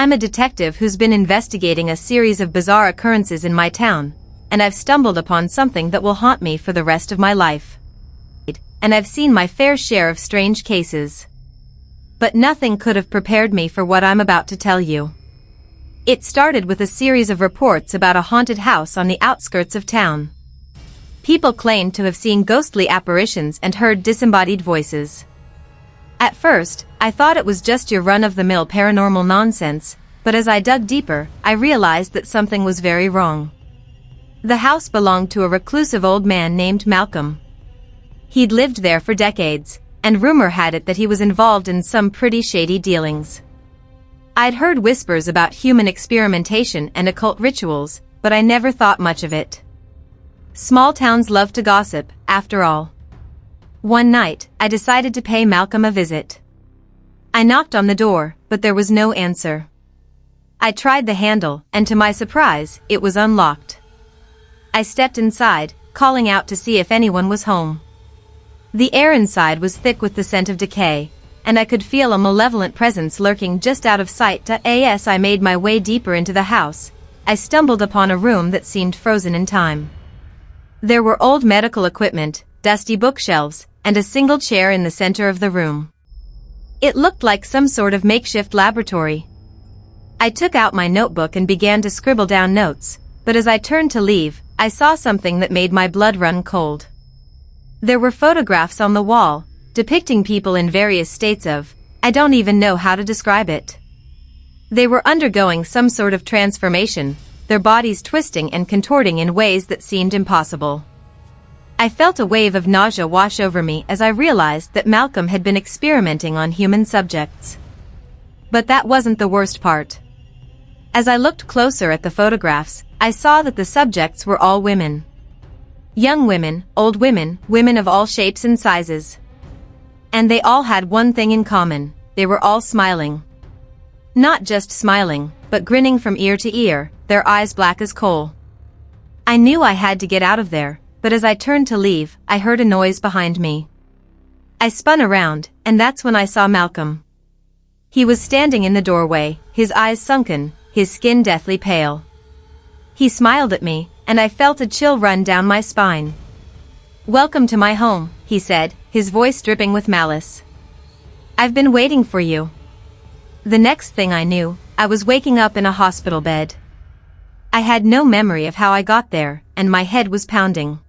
I'm a detective who's been investigating a series of bizarre occurrences in my town, and I've stumbled upon something that will haunt me for the rest of my life. And I've seen my fair share of strange cases. But nothing could have prepared me for what I'm about to tell you. It started with a series of reports about a haunted house on the outskirts of town. People claimed to have seen ghostly apparitions and heard disembodied voices. At first, I thought it was just your run-of-the-mill paranormal nonsense, but as I dug deeper, I realized that something was very wrong. The house belonged to a reclusive old man named Malcolm. He'd lived there for decades, and rumor had it that he was involved in some pretty shady dealings. I'd heard whispers about human experimentation and occult rituals, but I never thought much of it. Small towns love to gossip, after all. One night, I decided to pay Malcolm a visit. I knocked on the door, but there was no answer. I tried the handle, and to my surprise, it was unlocked. I stepped inside, calling out to see if anyone was home. The air inside was thick with the scent of decay, and I could feel a malevolent presence lurking just out of sight. As I made my way deeper into the house, I stumbled upon a room that seemed frozen in time. There were old medical equipment, dusty bookshelves, and a single chair in the center of the room. It looked like some sort of makeshift laboratory. I took out my notebook and began to scribble down notes, but as I turned to leave, I saw something that made my blood run cold. There were photographs on the wall, depicting people in various states of, I don't even know how to describe it. They were undergoing some sort of transformation, their bodies twisting and contorting in ways that seemed impossible. I felt a wave of nausea wash over me as I realized that Malcolm had been experimenting on human subjects. But that wasn't the worst part. As I looked closer at the photographs, I saw that the subjects were all women. Young women, old women, women of all shapes and sizes. And they all had one thing in common: they were all smiling. Not just smiling, but grinning from ear to ear, their eyes black as coal. I knew I had to get out of there, but as I turned to leave, I heard a noise behind me. I spun around, and that's when I saw Malcolm. He was standing in the doorway, his eyes sunken, his skin deathly pale. He smiled at me, and I felt a chill run down my spine. "Welcome to my home," he said, his voice dripping with malice. "I've been waiting for you." The next thing I knew, I was waking up in a hospital bed. I had no memory of how I got there, and my head was pounding.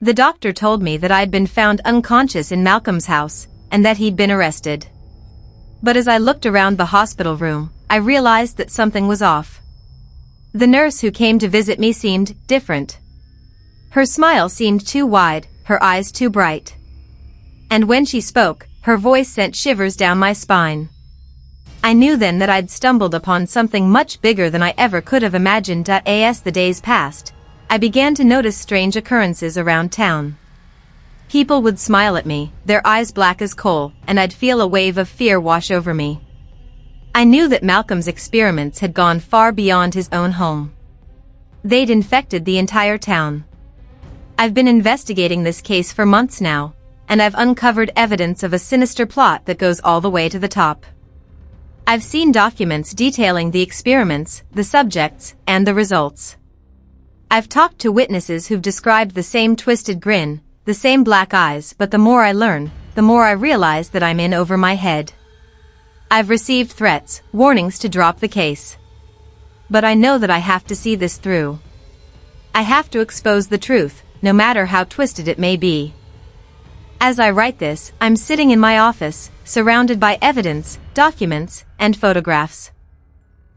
The doctor told me that I'd been found unconscious in Malcolm's house, and that he'd been arrested. But as I looked around the hospital room, I realized that something was off. The nurse who came to visit me seemed different. Her smile seemed too wide, her eyes too bright. And when she spoke, her voice sent shivers down my spine. I knew then that I'd stumbled upon something much bigger than I ever could have imagined. As the days passed, I began to notice strange occurrences around town. People would smile at me, their eyes black as coal, and I'd feel a wave of fear wash over me. I knew that Malcolm's experiments had gone far beyond his own home. They'd infected the entire town. I've been investigating this case for months now, and I've uncovered evidence of a sinister plot that goes all the way to the top. I've seen documents detailing the experiments, the subjects, and the results. I've talked to witnesses who've described the same twisted grin, the same black eyes, but the more I learn, the more I realize that I'm in over my head. I've received threats, warnings to drop the case. But I know that I have to see this through. I have to expose the truth, no matter how twisted it may be. As I write this, I'm sitting in my office, surrounded by evidence, documents, and photographs.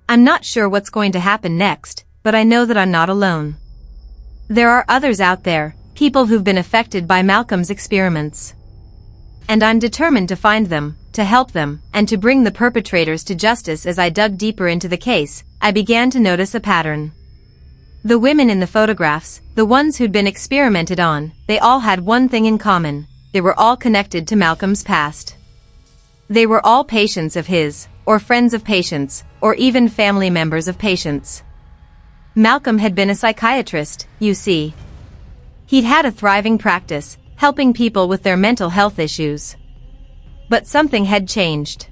I'm not sure what's going to happen next, but I know that I'm not alone. There are others out there, people who've been affected by Malcolm's experiments. And I'm determined to find them, to help them, and to bring the perpetrators to justice. As I dug deeper into the case, I began to notice a pattern. The women in the photographs, the ones who'd been experimented on, they all had one thing in common: they were all connected to Malcolm's past. They were all patients of his, or friends of patients, or even family members of patients. Malcolm had been a psychiatrist, you see. He'd had a thriving practice, helping people with their mental health issues. But something had changed.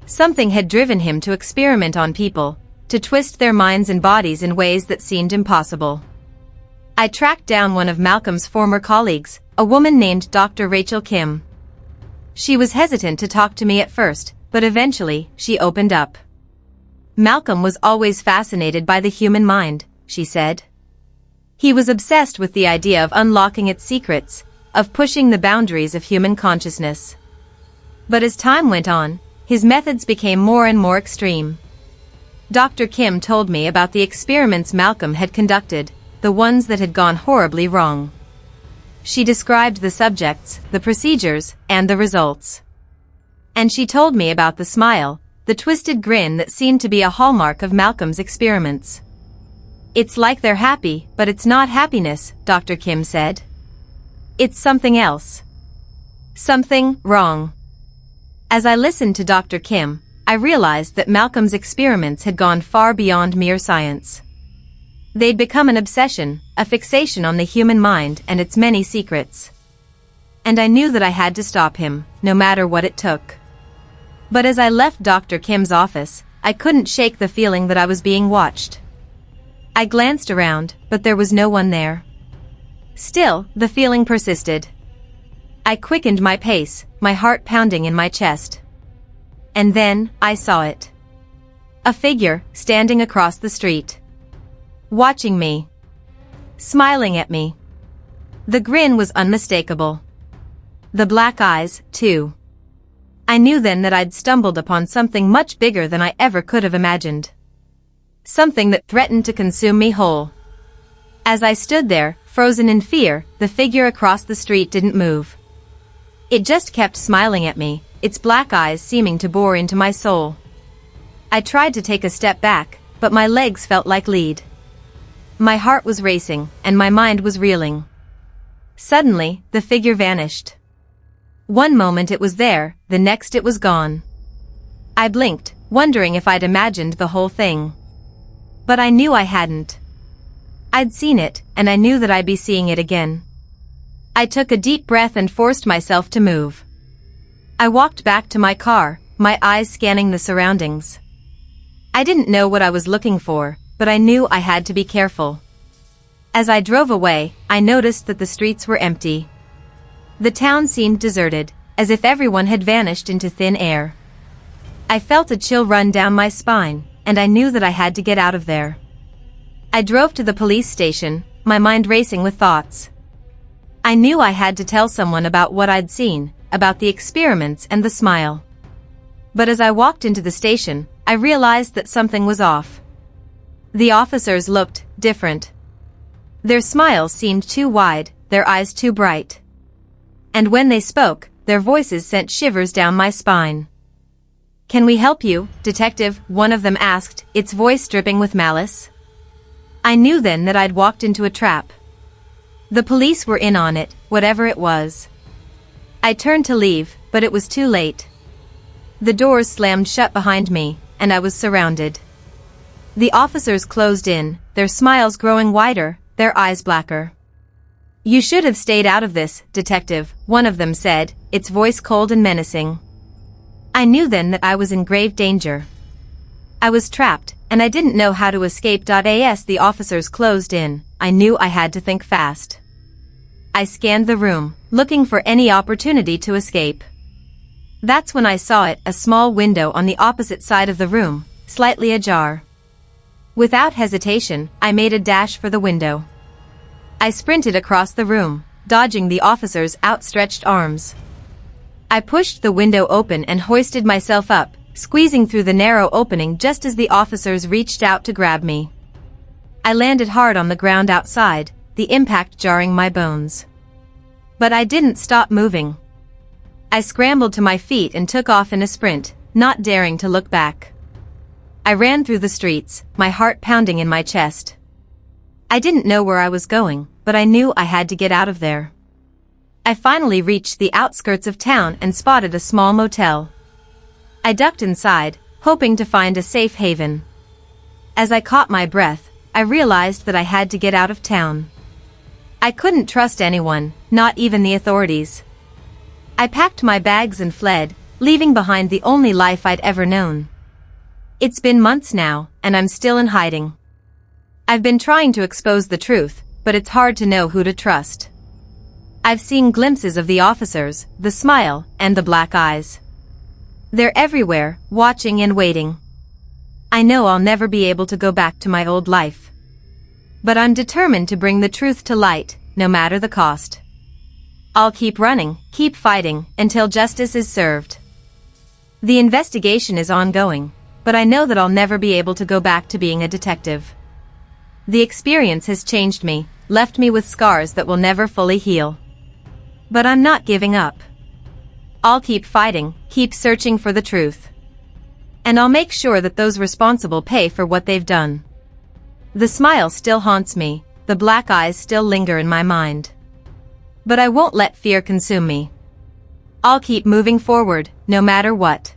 Something had driven him to experiment on people, to twist their minds and bodies in ways that seemed impossible. I tracked down one of Malcolm's former colleagues, a woman named Dr. Rachel Kim. She was hesitant to talk to me at first, but eventually, she opened up. Malcolm was always fascinated by the human mind, she said. He was obsessed with the idea of unlocking its secrets, of pushing the boundaries of human consciousness. But as time went on, his methods became more and more extreme. Dr. Kim told me about the experiments Malcolm had conducted, the ones that had gone horribly wrong. She described the subjects, the procedures, and the results. And she told me about the smile, the twisted grin that seemed to be a hallmark of Malcolm's experiments. It's like they're happy, but it's not happiness, Dr. Kim said. It's something else. Something wrong. As I listened to Dr. Kim, I realized that Malcolm's experiments had gone far beyond mere science. They'd become an obsession, a fixation on the human mind and its many secrets. And I knew that I had to stop him, no matter what it took. But as I left Dr. Kim's office, I couldn't shake the feeling that I was being watched. I glanced around, but there was no one there. Still, the feeling persisted. I quickened my pace, my heart pounding in my chest. And then, I saw it. A figure, standing across the street. Watching me. Smiling at me. The grin was unmistakable. The black eyes, too. I knew then that I'd stumbled upon something much bigger than I ever could have imagined. Something that threatened to consume me whole. As I stood there, frozen in fear, the figure across the street didn't move. It just kept smiling at me, its black eyes seeming to bore into my soul. I tried to take a step back, but my legs felt like lead. My heart was racing, and my mind was reeling. Suddenly, the figure vanished. One moment it was there, the next it was gone. I blinked, wondering if I'd imagined the whole thing. But I knew I hadn't. I'd seen it, and I knew that I'd be seeing it again. I took a deep breath and forced myself to move. I walked back to my car, my eyes scanning the surroundings. I didn't know what I was looking for, but I knew I had to be careful. As I drove away, I noticed that the streets were empty. The town seemed deserted, as if everyone had vanished into thin air. I felt a chill run down my spine, and I knew that I had to get out of there. I drove to the police station, my mind racing with thoughts. I knew I had to tell someone about what I'd seen, about the experiments and the smile. But as I walked into the station, I realized that something was off. The officers looked different. Their smiles seemed too wide, their eyes too bright. And when they spoke, their voices sent shivers down my spine. "Can we help you, detective?" one of them asked, its voice dripping with malice. I knew then that I'd walked into a trap. The police were in on it, whatever it was. I turned to leave, but it was too late. The doors slammed shut behind me, and I was surrounded. The officers closed in, their smiles growing wider, their eyes blacker. "You should have stayed out of this, detective," one of them said, its voice cold and menacing. I knew then that I was in grave danger. I was trapped, and I didn't know how to escape. As the officers closed in, I knew I had to think fast. I scanned the room, looking for any opportunity to escape. That's when I saw it, a small window on the opposite side of the room, slightly ajar. Without hesitation, I made a dash for the window. I sprinted across the room, dodging the officers' outstretched arms. I pushed the window open and hoisted myself up, squeezing through the narrow opening just as the officers reached out to grab me. I landed hard on the ground outside, the impact jarring my bones. But I didn't stop moving. I scrambled to my feet and took off in a sprint, not daring to look back. I ran through the streets, my heart pounding in my chest. I didn't know where I was going, but I knew I had to get out of there. I finally reached the outskirts of town and spotted a small motel. I ducked inside, hoping to find a safe haven. As I caught my breath, I realized that I had to get out of town. I couldn't trust anyone, not even the authorities. I packed my bags and fled, leaving behind the only life I'd ever known. It's been months now, and I'm still in hiding. I've been trying to expose the truth, but it's hard to know who to trust. I've seen glimpses of the officers, the smile, and the black eyes. They're everywhere, watching and waiting. I know I'll never be able to go back to my old life. But I'm determined to bring the truth to light, no matter the cost. I'll keep running, keep fighting, until justice is served. The investigation is ongoing, but I know that I'll never be able to go back to being a detective. The experience has changed me, left me with scars that will never fully heal. But I'm not giving up. I'll keep fighting, keep searching for the truth. And I'll make sure that those responsible pay for what they've done. The smile still haunts me, the black eyes still linger in my mind. But I won't let fear consume me. I'll keep moving forward, no matter what.